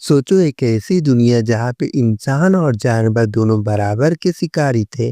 सोचो एक ऐसी दुनिया जहाँ पे इंसान और जानवर दोनों बराबर के शिकारी थे।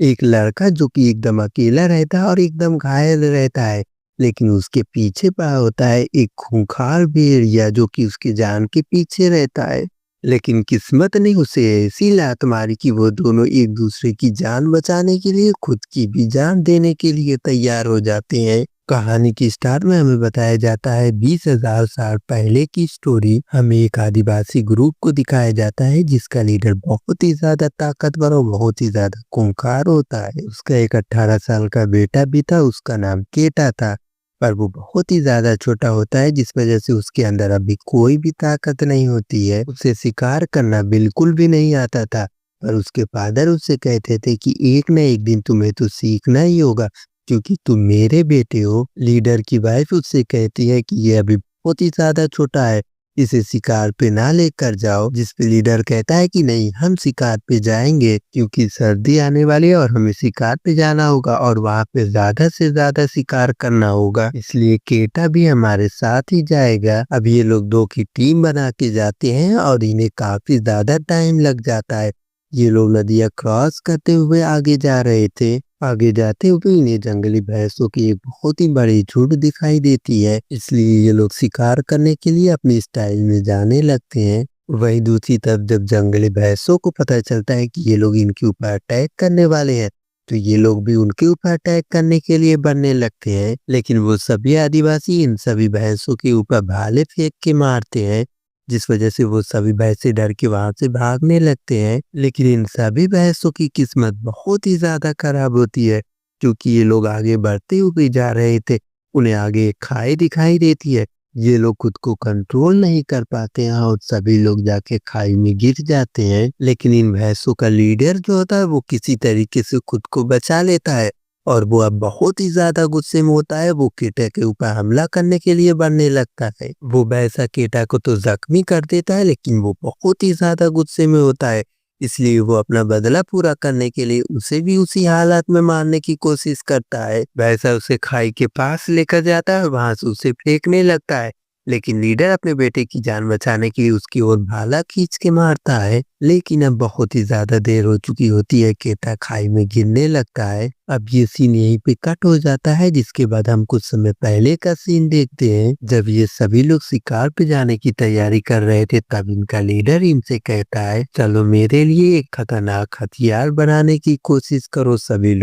एक लड़का जो कि एकदम अकेला रहता है और एकदम घायल रहता है, लेकिन उसके पीछे पड़ा होता है एक खूंखार भेड़िया जो कि उसकी जान के पीछे रहता है। लेकिन किस्मत ने उसे ऐसी लात मारी कि वो दोनों एक दूसरे की जान बचाने के लिए खुद की भी जान देने के लिए तैयार हो जाते हैं। कहानी की स्टार्ट में हमें बताया जाता है 20,000 साल पहले की स्टोरी। हमें एक आदिवासी ग्रुप को दिखाया जाता है जिसका लीडर बहुत ही ज्यादा ताकतवर और बहुत ही ज्यादा खूंखार होता है। उसका एक 18 साल का बेटा भी था, उसका नाम केटा था। पर वो बहुत ही ज्यादा छोटा होता है जिस वजह से उसके अंदर अभी कोई भी ताकत नहीं होती है। उसे शिकार करना बिल्कुल भी नहीं आता था। पर उसके फादर उससे कहते थे कि एक न एक दिन तुम्हें तो सीखना ही होगा क्योंकि तुम मेरे बेटे हो। लीडर की वाइफ उससे कहती है कि ये अभी बहुत ही ज्यादा छोटा है, इसे शिकार पे ना लेकर जाओ। जिस पे लीडर कहता है कि नहीं, हम शिकार पे जाएंगे क्योंकि सर्दी आने वाली है और हमें शिकार पे जाना होगा और वहाँ पे ज्यादा से ज्यादा शिकार करना होगा, इसलिए केटा भी हमारे साथ ही जाएगा। अब ये लोग दो की टीम बना के जाते हैं और इन्हें काफी ज्यादा टाइम लग जाता है। ये लोग नदियाँ क्रॉस करते हुए आगे जा रहे थे। आगे जाते हुए इन्हें जंगली भैंसों की एक बहुत ही बड़ी झुंड दिखाई देती है, इसलिए ये लोग शिकार करने के लिए अपनी स्टाइल में जाने लगते हैं। वहीं दूसरी तरफ जब जंगली भैंसों को पता चलता है कि ये लोग इनके ऊपर अटैक करने वाले हैं, तो ये लोग भी उनके ऊपर अटैक करने के लिए बनने लगते हैं। लेकिन वो सभी आदिवासी इन सभी भैंसों के ऊपर भाले फेंक के मारते हैं, जिस वजह से वो सभी भैंसे डर के वहां से भागने लगते हैं। लेकिन इन सभी भैंसों की किस्मत बहुत ही ज्यादा खराब होती है क्योंकि ये लोग आगे बढ़ते हुए जा रहे थे। उन्हें आगे एक खाई दिखाई देती है। ये लोग खुद को कंट्रोल नहीं कर पाते हैं और सभी लोग जाके खाई में गिर जाते हैं। लेकिन इन भैंसों का लीडर जो होता है वो किसी तरीके से खुद को बचा लेता है और वो अब बहुत ही ज्यादा गुस्से में होता है। वो केटा के ऊपर हमला करने के लिए बढ़ने लगता है। वो वैसा केटा को तो जख्मी कर देता है, लेकिन वो बहुत ही ज्यादा गुस्से में होता है, इसलिए वो अपना बदला पूरा करने के लिए उसे भी उसी हालत में मारने की कोशिश करता है। वैसा उसे खाई के पास लेकर जाता है और वहां से उसे फेंकने लगता है। लेकिन लीडर अपने बेटे की जान बचाने के लिए उसकी ओर भाला खींच के मारता है। लेकिन अब बहुत ही ज्यादा देर हो चुकी होती है, केटा खाई में गिरने लगता है। अब ये सीन यहीं पे कट हो जाता है, जिसके बाद हम कुछ समय पहले का सीन देखते हैं। जब ये सभी लोग शिकार पे जाने की तैयारी कर रहे थे तब इनका लीडर इनसे कहता है, चलो मेरे लिए एक खतरनाक हथियार बनाने की कोशिश करो। सभी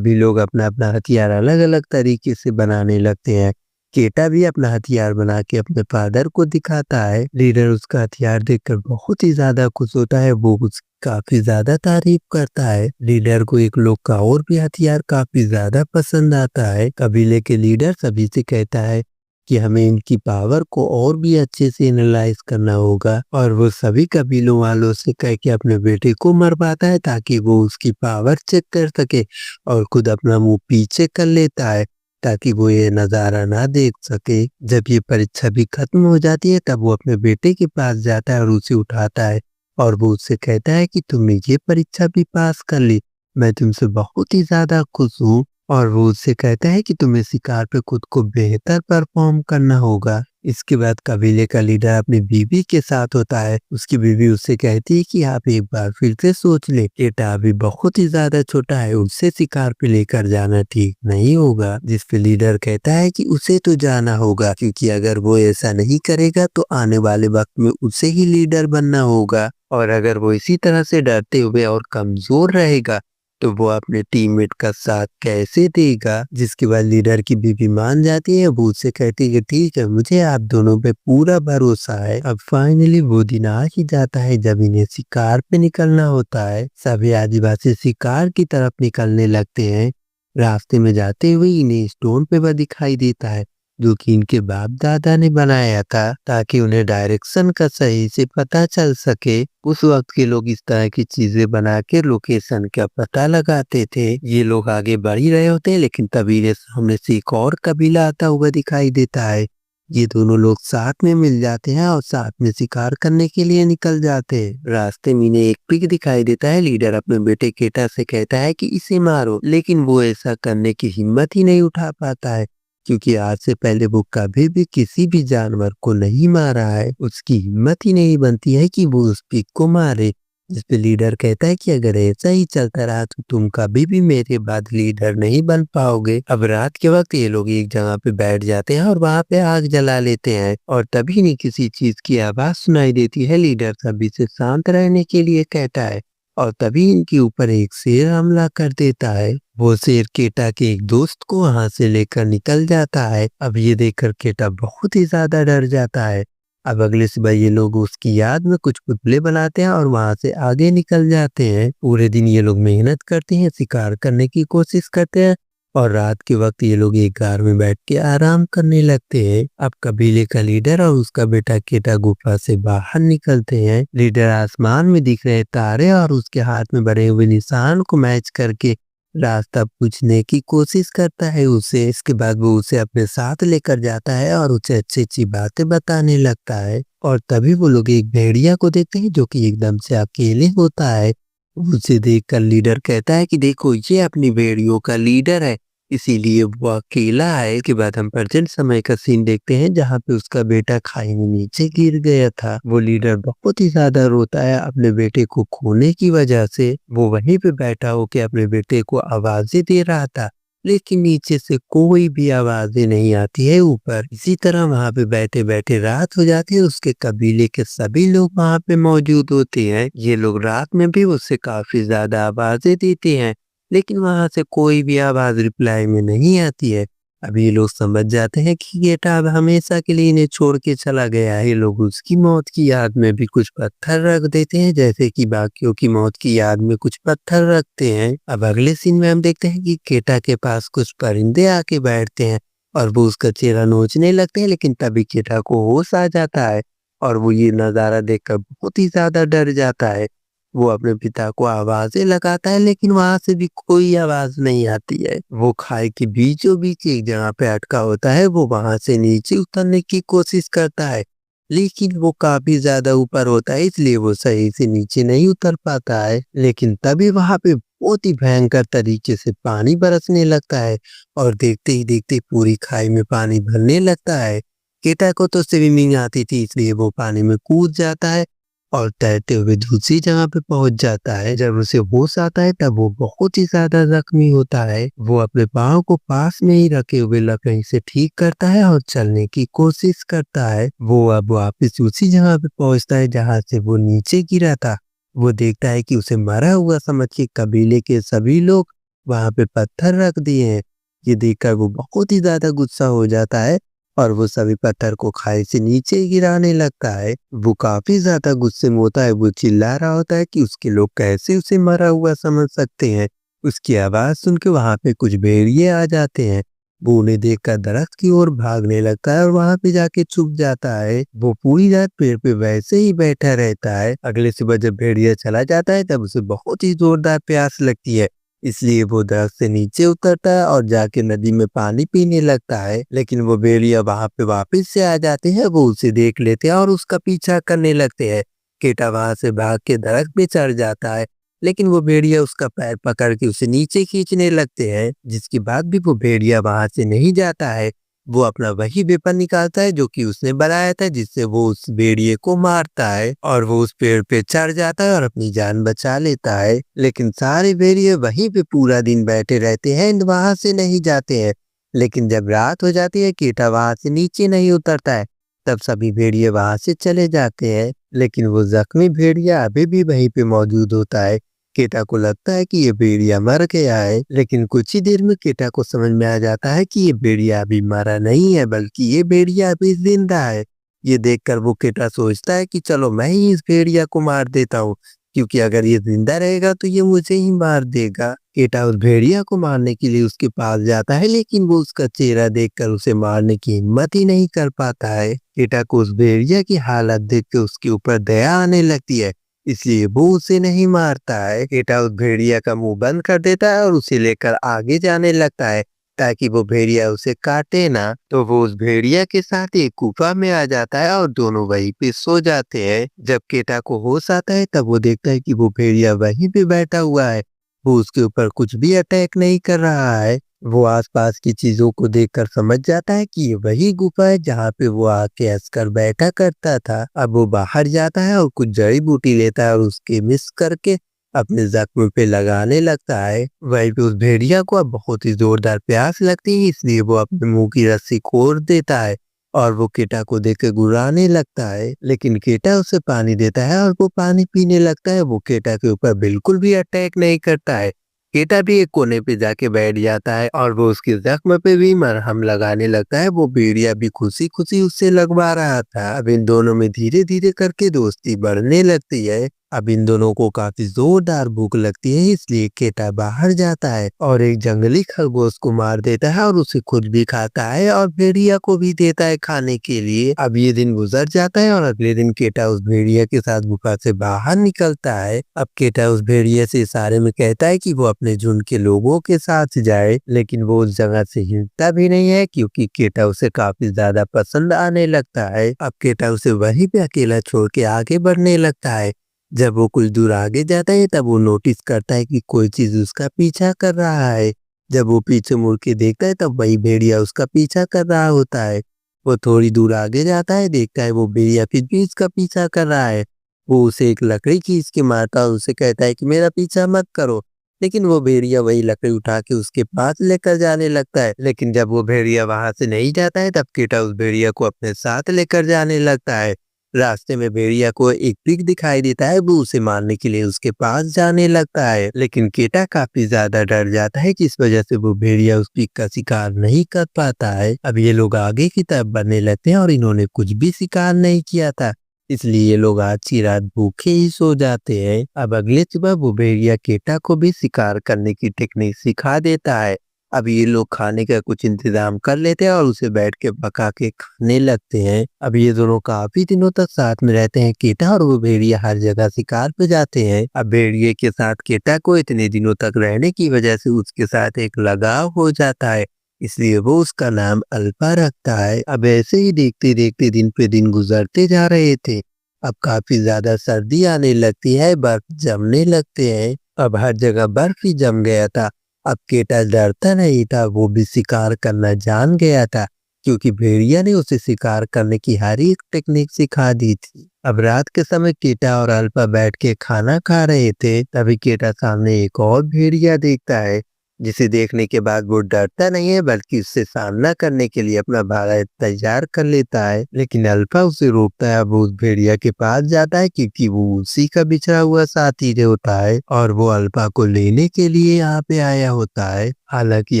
लोग अपना अपना हथियार अलग अलग तरीके से बनाने लगते हैं। केटा भी अपना हथियार बना के अपने फादर को दिखाता है। लीडर उसका हथियार देखकर बहुत ही ज्यादा खुश होता है, वो उसकी काफी ज्यादा तारीफ करता है। लीडर को एक लोग का और भी हथियार काफी ज्यादा पसंद आता है। कबीले के लीडर सभी से कहता है कि हमें इनकी पावर को और भी अच्छे से एनालाइज करना होगा और वो सभी कबीलों वालों से कह के अपने बेटे को मरवाता है ताकि वो उसकी पावर चेक कर सके और खुद अपना मुंह पीछे कर लेता है ताकि वो ये नज़ारा ना देख सके। जब ये परीक्षा भी खत्म हो जाती है तब वो अपने बेटे के पास जाता है और उसे उठाता है और वो उससे कहता है कि तुमने ये परीक्षा भी पास कर ली, मैं तुमसे बहुत ही ज्यादा खुश हूँ। और वो उससे कहता है कि तुम्हें शिकार पे खुद को बेहतर परफॉर्म करना होगा। इसके बाद कबीले का लीडर अपनी बीवी के साथ होता है। उसकी बीवी उससे कहती है कि आप एक बार फिर से सोच ले, बेटा अभी बहुत ही ज्यादा छोटा है, उससे शिकार पे लेकर जाना ठीक नहीं होगा। जिस पे लीडर कहता है कि उसे तो जाना होगा क्योंकि अगर वो ऐसा नहीं करेगा तो आने वाले वक्त में उसे ही लीडर बनना होगा और अगर वो इसी तरह से डरते हुए और कमजोर रहेगा तो वो अपने टीममेट का साथ कैसे देगा। जिसके बाद लीडर की बीवी मान जाती है। वो उससे कहती है कि ठीक है, मुझे आप दोनों पे पूरा भरोसा है। अब फाइनली वो दिन आ ही जाता है जब इन्हें शिकार पे निकलना होता है। सभी आदिवासी शिकार की तरफ निकलने लगते हैं। रास्ते में जाते हुए इन्हें स्टोन पेपर दिखाई देता है जो कि इनके बाप दादा ने बनाया था ताकि उन्हें डायरेक्शन का सही से पता चल सके। उस वक्त के लोग इस तरह की चीजें बना के लोकेशन का पता लगाते थे। ये लोग आगे बढ़ ही रहे होते हैं, लेकिन तभी इन्हें सामने से एक और कबीला आता हुआ दिखाई देता है। ये दोनों लोग साथ में मिल जाते हैं और साथ में शिकार करने के लिए निकल जाते हैं। रास्ते में इन्हें एक पिग दिखाई देता है। लीडर अपने बेटे केटा से कहता है कि इसे मारो, लेकिन वो ऐसा करने की हिम्मत ही नहीं उठा पाता है क्योंकि आज से पहले वो कभी भी किसी भी जानवर को नहीं मारा है। उसकी हिम्मत ही नहीं बनती है कि वो उस पिग को मारे। जिस पे लीडर कहता है कि अगर ऐसा ही चलता रहा तो तुम कभी भी मेरे बाद लीडर नहीं बन पाओगे। अब रात के वक्त ये लोग एक जगह पे बैठ जाते हैं और वहां पे आग जला लेते हैं और तभी नहीं किसी चीज की आवाज सुनाई देती है। लीडर सभी से शांत रहने के लिए कहता है और तभी इनके ऊपर एक शेर हमला कर देता है। वो शेर केटा के एक दोस्त को वहां से लेकर निकल जाता है। अब ये देखकर केटा बहुत ही ज्यादा डर जाता है। अब अगले सुबह ये लोग उसकी याद में कुछ पुतले बनाते हैं और वहां से आगे निकल जाते हैं। पूरे दिन ये लोग मेहनत करते हैं, शिकार करने की कोशिश करते हैं और रात के वक्त ये लोग एक कार में बैठ के आराम करने लगते हैं। अब कबीले का लीडर और उसका बेटा केटा गुफा से बाहर निकलते हैं। लीडर आसमान में दिख रहे तारे और उसके हाथ में बने हुए निशान को मैच करके रास्ता पूछने की कोशिश करता है उसे। इसके बाद वो उसे अपने साथ लेकर जाता है और उसे अच्छी अच्छी बातें बताने लगता है। और तभी वो लोग एक भेड़िया को देखते हैं जो कि एकदम से अकेले होता है। उसे देखकर लीडर कहता है कि देखो ये अपनी भेड़ियों का लीडर है, इसीलिए वो अकेला है। इसके बाद हम प्रेजेंट समय का सीन देखते हैं जहाँ पे उसका बेटा खाई में नीचे गिर गया था। वो लीडर बहुत ही ज्यादा रोता है अपने बेटे को खोने की वजह से। वो वहीं पे बैठा होकर अपने बेटे को आवाजें दे रहा था, लेकिन नीचे से कोई भी आवाजें नहीं आती है ऊपर। इसी तरह वहां पे बैठे बैठे रात हो जाती है। उसके कबीले के सभी लोग वहां पे मौजूद होते हैं। ये लोग रात में भी उससे काफी ज्यादा आवाजें देते हैं, लेकिन वहां से कोई भी आवाज रिप्लाई में नहीं आती है। अब ये लोग समझ जाते हैं कि गेटा अब हमेशा के लिए इन्हें छोड़ के चला गया है। ये लोग उसकी मौत की याद में भी कुछ पत्थर रख देते हैं, जैसे कि बाकियों की मौत की याद में कुछ पत्थर रखते हैं। अब अगले सीन में हम देखते हैं कि केटा के पास कुछ परिंदे आके बैठते हैं और वो उसका चेहरा नोचने लगते हैं, लेकिन तभी केटा को होश आ जाता है और वो ये नजारा देखकर बहुत ही ज्यादा डर जाता है। वो अपने पिता को आवाजें लगाता है, लेकिन वहां से भी कोई आवाज नहीं आती है। वो खाई के बीचों बीच एक जगह पे अटका होता है। वो वहां से नीचे उतरने की कोशिश करता है, लेकिन वो काफी ज्यादा ऊपर होता है, इसलिए वो सही से नीचे नहीं उतर पाता है। लेकिन तभी वहां पे बहुत ही भयंकर तरीके से पानी बरसने लगता है और देखते ही देखते पूरी खाई में पानी भरने लगता है। केटा को तो स्विमिंग आती थी, इसलिए वो पानी में कूद जाता है और तैरते हुए दूसरी जगह पे पहुंच जाता है। जब उसे होश आता है तब वो बहुत ही ज्यादा जख्मी होता है। वो अपने पाँव को पास में ही रखे हुए लकड़ी से ठीक करता है और चलने की कोशिश करता है। वो अब वापस उसी जगह पे पहुंचता है जहाँ से वो नीचे गिरा था। वो देखता है कि उसे मरा हुआ समझ के कबीले के सभी लोग वहां पे पत्थर रख दिए हैं। ये देखकर वो बहुत ही ज्यादा गुस्सा हो जाता है और वो सभी पत्थर को खाई से नीचे गिराने लगता है। वो काफी ज्यादा गुस्से में होता है। वो चिल्ला रहा होता है कि उसके लोग कैसे उसे मरा हुआ समझ सकते हैं। उसकी आवाज सुन के वहां पे कुछ भेड़िए आ जाते हैं। वो उन्हें देखकर दरख्त की ओर भागने लगता है और वहां पे जाके छुप जाता है। वो पूरी रात पेड़ पे वैसे ही बैठा रहता है। अगले सुबह जब भेड़िया चला जाता है तब उसे बहुत ही जोरदार प्यास लगती है, इसलिए वो दरख्त से नीचे उतरता है और जाके नदी में पानी पीने लगता है। लेकिन वो भेड़िया वहां पे वापस से आ जाते हैं। वो उसे देख लेते हैं और उसका पीछा करने लगते हैं। केटा वहां से भाग के दरख्त पे चढ़ जाता है, लेकिन वो भेड़िया उसका पैर पकड़ के उसे नीचे खींचने लगते हैं। जिसके बाद भी वो भेड़िया वहां से नहीं जाता है। वो अपना वही वेपन निकालता है जो कि उसने बनाया था, जिससे वो उस भेड़िए को मारता है और वो उस पेड़ पे चढ़ जाता है और अपनी जान बचा लेता है। लेकिन सारे भेड़िए वहीं पे पूरा दिन बैठे रहते हैं, वहां से नहीं जाते हैं। लेकिन जब रात हो जाती है, केटा वहां से नीचे नहीं उतरता है, तब सभी भेड़िए वहां से चले जाते हैं। लेकिन वो जख्मी भेड़िया अभी भी वहीं पे मौजूद होता है। केटा को लगता है कि ये भेड़िया मर गया है, लेकिन कुछ ही देर में केटा को समझ में आ जाता है कि ये भेड़िया अभी मरा नहीं है, बल्कि ये भेड़िया अभी जिंदा है। ये देखकर वो केटा सोचता है कि चलो मैं ही इस भेड़िया को मार देता हूँ, क्योंकि अगर ये जिंदा रहेगा तो ये मुझे ही मार देगा। केटा उस भेड़िया को मारने के लिए उसके पास जाता है, लेकिन वो उसका चेहरा देखकर उसे मारने की हिम्मत ही नहीं कर पाता है। केटा को उस भेड़िया की हालत देख के उसके ऊपर दया आने लगती है, इसलिए वो उसे नहीं मारता है। केटा उस भेड़िया का मुंह बंद कर देता है और उसे लेकर आगे जाने लगता है ताकि वो भेड़िया उसे काटे ना। तो वो उस भेड़िया के साथ एक गुफा में आ जाता है और दोनों वहीं पे सो जाते हैं। जब केटा को होश आता है तब वो देखता है कि वो भेड़िया वहीं पे बैठा हुआ है। वो उसके ऊपर कुछ भी अटैक नहीं कर रहा है। वो आसपास की चीजों को देखकर समझ जाता है कि ये वही गुफा है जहाँ पे वो आके हंसकर बैठा करता था। अब वो बाहर जाता है और कुछ जड़ी बूटी लेता है और उसके मिक्स करके अपने जख्म पे लगाने लगता है। वहीं पे उस भेड़िया को अब बहुत ही जोरदार प्यास लगती है, इसलिए वो अपने मुंह की रस्सी खोल देता है और वो केटा को देख के गुर्राने लगता है। लेकिन केटा उसे पानी देता है और वो पानी पीने लगता है। वो केटा के ऊपर बिल्कुल भी अटैक नहीं करता है। केटा भी एक कोने पे जाके बैठ जाता है और वो उसके जख्म पे भी मरहम लगाने लगता है। वो भेड़िया भी खुशी खुशी उससे लगवा रहा था। अब इन दोनों में धीरे धीरे करके दोस्ती बढ़ने लगती है। अब इन दोनों को काफी जोरदार भूख लगती है, इसलिए केटा बाहर जाता है और एक जंगली खरगोश को मार देता है और उसे खुद भी खाता है और भेड़िया को भी देता है खाने के लिए। अब ये दिन गुजर जाता है और अगले दिन केटा उस भेड़िया के साथ गुफा से बाहर निकलता है। अब केटा उस भेड़िया से इशारे में कहता है कि वो अपने झुंड के लोगों के साथ जाए, लेकिन वो उस जगह से हिलता भी नहीं है क्योंकि केटा उसे काफी ज्यादा पसंद आने लगता है। अब केटा उसे वहीं पे अकेला छोड़ के आगे बढ़ने लगता है। जब वो कुछ दूर आगे जाता है तब वो नोटिस करता है कि कोई चीज उसका पीछा कर रहा है। जब वो पीछे मुड़ के देखता है तब वही भेड़िया उसका पीछा कर रहा होता है। वो थोड़ी दूर आगे जाता है, देखता है वो भेड़िया फिर भी उसका पीछा कर रहा है। वो उसे एक लकड़ी खींच के मारता है और उसे कहता है कि मेरा पीछा मत करो। लेकिन वो भेड़िया वही लकड़ी उठा के उसके पास लेकर जाने लगता है। लेकिन जब वो भेड़िया वहां से नहीं जाता है तब केटा उस भेड़िया को अपने साथ लेकर जाने लगता है। रास्ते में भेड़िया को एक पिग दिखाई देता है। वो उसे मारने के लिए उसके पास जाने लगता है, लेकिन केटा काफी ज्यादा डर जाता है जिस वजह से वो भेड़िया उस पिग का शिकार नहीं कर पाता है। अब ये लोग आगे की तरफ बढ़ने लगते हैं और इन्होंने कुछ भी शिकार नहीं किया था, इसलिए ये लोग आज की रात भूखे ही सो जाते हैं। अब अगले सुबह वो भेड़िया केटा को भी शिकार करने की टेक्निक सिखा देता है। अब ये लोग खाने का कुछ इंतजाम कर लेते हैं और उसे बैठ के पका के खाने लगते हैं। अब ये दोनों काफी दिनों तक साथ में रहते हैं। केटा और वो भेड़िया हर जगह शिकार पे जाते हैं। अब भेड़िए के साथ केटा को इतने दिनों तक रहने की वजह से उसके साथ एक लगाव हो जाता है, इसलिए वो उसका नाम अल्फा रखता है। अब ऐसे ही देखते देखते दिन पे दिन गुजरते जा रहे थे। अब काफी ज्यादा सर्दी आने लगती है, बर्फ जमने लगते हैं। अब हर जगह बर्फ ही जम गया था। अब केटा डरता नहीं था, वो भी शिकार करना जान गया था क्योंकि भेड़िया ने उसे शिकार करने की हर एक टेक्निक सिखा दी थी। अब रात के समय केटा और अल्फा बैठ के खाना खा रहे थे, तभी केटा सामने एक और भेड़िया देखता है, जिसे देखने के बाद वो डरता नहीं है बल्कि उससे सामना करने के लिए अपना भाला तैयार कर लेता है। लेकिन अल्फा उसे रोकता है। वो उस भेड़िया के पास जाता है क्योंकि वो उसी का बिछड़ा हुआ साथी होता है और वो अल्फा को लेने के लिए यहाँ पे आया होता है। हालांकि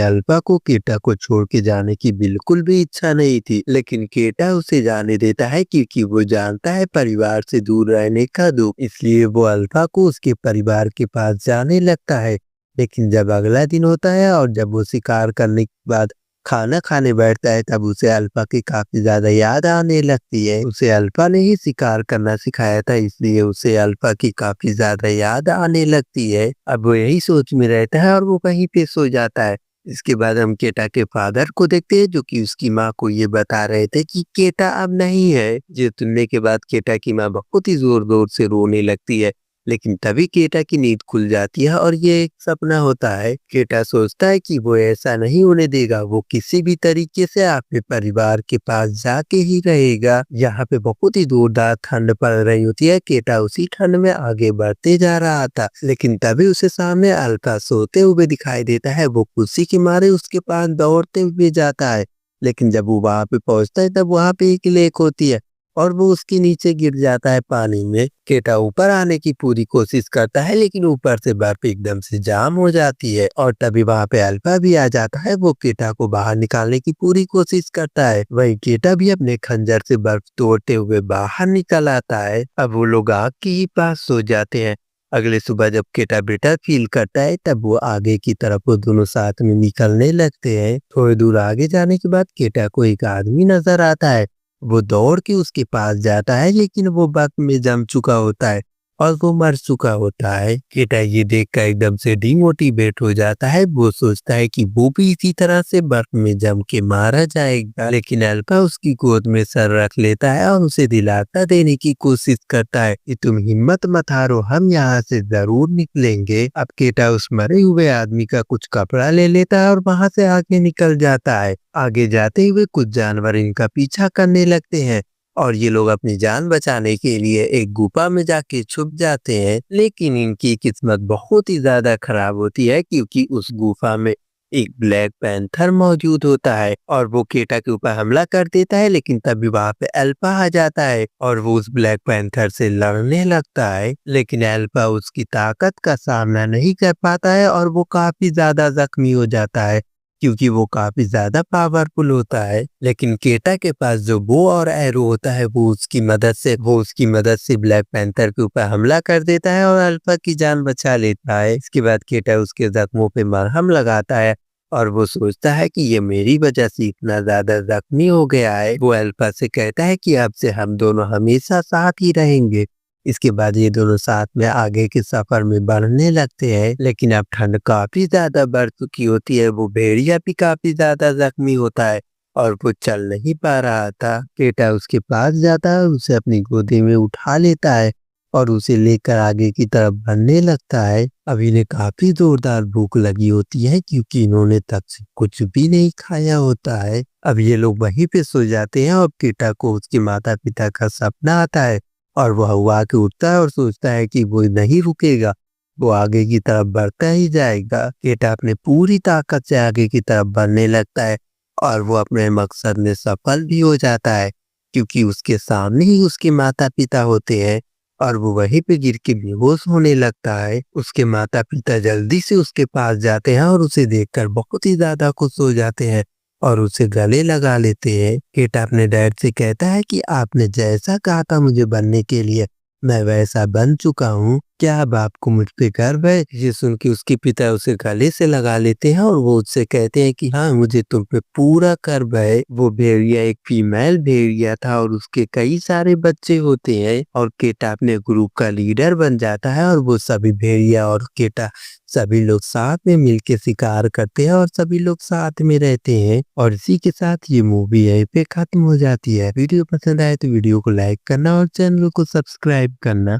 अल्फा को केटा को छोड़ के जाने की बिल्कुल भी इच्छा नहीं थी, लेकिन केटा उसे जाने देता है क्योंकि वो जानता है परिवार से दूर रहने का दुख, इसलिए वो अल्फा को उसके परिवार के पास जाने लगता है। लेकिन जब अगला दिन होता है और जब वो शिकार करने के बाद खाना खाने बैठता है तब उसे अल्फा की काफी ज्यादा याद आने लगती है। उसे अल्फा ने ही शिकार करना सिखाया था, इसलिए उसे अल्फा की काफी ज्यादा याद आने लगती है। अब वो यही सोच में रहता है और वो कहीं पे सो जाता है। इसके बाद हम केटा के फादर को देखते हैं जो कि उसकी माँ को ये बता रहे थे कि केटा अब नहीं है। ये सुनने के बाद केटा की माँ बहुत ही जोर जोर से रोने लगती है, लेकिन तभी केटा की नींद खुल जाती है और ये एक सपना होता है। केटा सोचता है कि वो ऐसा नहीं होने देगा, वो किसी भी तरीके से अपने परिवार के पास जाके ही रहेगा। यहाँ पे बहुत ही जोरदार ठंड पड़ रही होती है। केटा उसी ठंड में आगे बढ़ते जा रहा था, लेकिन तभी उसे सामने अल्फा सोते हुए दिखाई देता है। वो खुशी के मारे उसके पास दौड़ते हुए जाता है, लेकिन जब वो वहां पे पहुंचता है तब वहां पे एक लेक होती है और वो उसके नीचे गिर जाता है पानी में। केटा ऊपर आने की पूरी कोशिश करता है, लेकिन ऊपर से बर्फ एकदम से जाम हो जाती है और तभी वहां पे अल्फा भी आ जाता है। वो केटा को बाहर निकालने की पूरी कोशिश करता है। वहीं केटा भी अपने खंजर से बर्फ तोड़ते हुए बाहर निकल आता है। अब वो लोग आग के ही पास सो जाते हैं। अगले सुबह जब केटा बेटर फील करता है तब वो आगे की तरफ वो दोनों साथ में निकलने लगते हैं। थोड़ी दूर आगे जाने के बाद केटा को एक आदमी नजर आता है। वो दौड़ के उसके पास जाता है, लेकिन वो बर्फ में जम चुका होता है। और वो मर चुका होता है। केटा ये देखकर एकदम से डिमोटिवेट हो जाता है। वो सोचता है कि वो भी इसी तरह से बर्फ में जम के मारा जाएगा, लेकिन अल्फा उसकी गोद में सर रख लेता है और उसे दिलासा देने की कोशिश करता है कि तुम हिम्मत मत हारो, हम यहाँ से जरूर निकलेंगे। अब केटा उस मरे हुए आदमी का कुछ कपड़ा ले लेता है और वहाँ से आगे निकल जाता है। आगे जाते हुए कुछ जानवर इनका पीछा करने लगते हैं और ये लोग अपनी जान बचाने के लिए एक गुफा में जाके छुप जाते हैं। लेकिन इनकी किस्मत बहुत ही ज्यादा खराब होती है, क्योंकि उस गुफा में एक ब्लैक पैंथर मौजूद होता है और वो केटा के ऊपर हमला कर देता है। लेकिन तभी वहां पे अल्फा आ जाता है और वो उस ब्लैक पैंथर से लड़ने लगता है, लेकिन अल्फा उसकी ताकत का सामना नहीं कर पाता है और वो काफी ज्यादा जख्मी हो जाता है, क्योंकि वो काफी ज्यादा पावरफुल होता है। लेकिन केटा के पास जो बो और एरो होता है वो उसकी मदद से ब्लैक पैंथर के ऊपर हमला कर देता है और अल्फा की जान बचा लेता है। इसके बाद केटा उसके जख्मों पे मरहम लगाता है और वो सोचता है कि ये मेरी वजह से इतना ज्यादा जख्मी हो गया है। वो अल्फा से कहता है कि अब से हम दोनों हमेशा साथ ही रहेंगे। इसके बाद ये दोनों साथ में आगे के सफर में बढ़ने लगते हैं, लेकिन अब ठंड काफी ज्यादा बढ़ चुकी होती है। वो भेड़िया भी काफी ज्यादा जख्मी होता है और वो चल नहीं पा रहा था। केटा उसके पास जाता है, उसे अपनी गोदी में उठा लेता है और उसे लेकर आगे की तरफ बढ़ने लगता है। अब इन्हें काफी जोरदार भूख लगी होती है, क्योंकि इन्होंने तब से कुछ भी नहीं खाया होता है। अब ये लोग वहीं पे सो जाते हैं और केटा को उसके माता पिता का सपना आता है और वह हुआ के उठता है और सोचता है कि वो नहीं रुकेगा, वो आगे की तरफ बढ़ता ही जाएगा। केटा अपने पूरी ताकत से आगे की तरफ बढ़ने लगता है और वो अपने मकसद में सफल भी हो जाता है, क्योंकि उसके सामने ही उसके माता पिता होते हैं और वो वहीं पे गिर के बेहोश होने लगता है। उसके माता पिता जल्दी से उसके पास जाते हैं और उसे देखकर बहुत ही ज्यादा खुश हो जाते हैं और उसे गले लगा लेते हैं। केटा अपने डैड से कहता है कि आपने जैसा कहा था मुझे बनने के लिए, मैं वैसा बन चुका हूँ। क्या अब आपको मुझ पे गर्व है? ये सुन के उसके पिता उसे गले से लगा लेते हैं और वो उससे कहते हैं कि हाँ, मुझे तुम पे पूरा गर्व है। वो भेड़िया एक फीमेल भेड़िया था और उसके कई सारे बच्चे होते हैं और केटा अपने ग्रुप का लीडर बन जाता है और वो सभी भेड़िया और केटा सभी लोग साथ में मिलके शिकार करते हैं और सभी लोग साथ में रहते हैं। और इसी के साथ ये मूवी यहीं पे खत्म हो जाती है। वीडियो पसंद आए तो वीडियो को लाइक करना और चैनल को सब्सक्राइब करना।